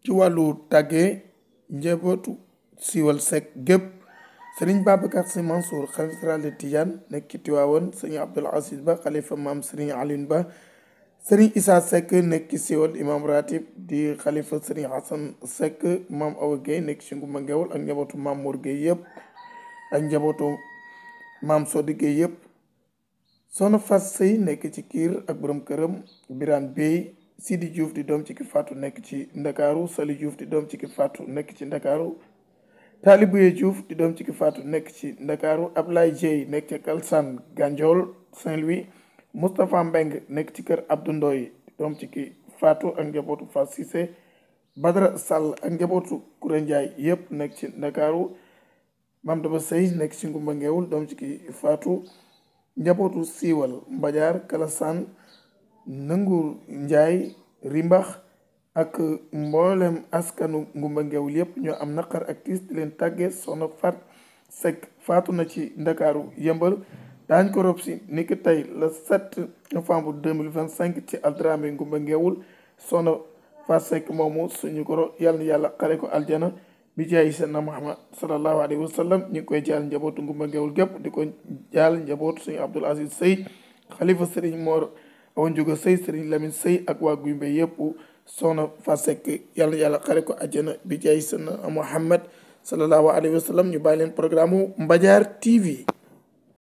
ci wàllu tàggee njabootu siiwal Seck gépp sëriñ Babacar Sy Mansour xalifa général des Tidianes nekk ci Tiwaawoon sëriñ Abdoul Aziz Ba xalifa maam sëriñ Alioune Ba sëriñ Issa Seck nekk ci siiwal imam ratib di xalifa sëriñ Hassan Seck maam Awa Guèye nekk ci Ngumba Ngewul ak njabootu maam Mor Guèye yëpp ak njabootu maam Sodi Guèye yëpp soxna Fass Sey nekk ci Kiir ak borom këram Birane Bey Sidi Diouf di doom ci ki faatu nekk ci Ndakaaru Sali Diouf di doom ci ki faatu nekk ci Ndakaaru Talibuye Diouf di doom ci ki faatu nekk ci Ndakaaru Ablaye Dieye nekk ci Kalsane Gandiol Saint-Louis Moustapha Mbeng nekk ci kër Abdou Ndoye di doom ci ki faatu ak njabootu Fass Cissé Badara Sall ak njabootu Koura Ndiaye yëpp nekk ci Ndakaaru Mame Daba Sey nekk ci Ngumba Ngewul doom ci ki faatu njabootu siiwal Mbadiar Kalasaan Nangur Njaay Rimbax ak mboolem askanu Ngumba Ngewul yëpp ñoo am naqar ak tiis di leen tàggee soxna Fat Seck faatu na ci Ndakaaru Yëmbal daañ ko rob si ni ki tey le 7 novembre 2025 ci Aldramé Ngumba Ngewul soxna Fat Seck moomu suñu goro yàlla na yàlla xare ko aljana bi jaay seydina Muhammad sallallahu alayhi wa sallam ñu ngi koy jaal njabootu Ngumba Ngewul gépp di ko jaal njabootu suñu Abdoul Aziz Sey xalifa sëriñ Mor Awa Njuga Sey sëriñ Lamine Sey ak waa Guy Mbay yëpp soxna Fat Seck yàlla yàlla xare ko àjjana bi jaay seydina Muhammad sallallahu alayhi wa sallam ñu bàyyi leen programme Mbadiar TV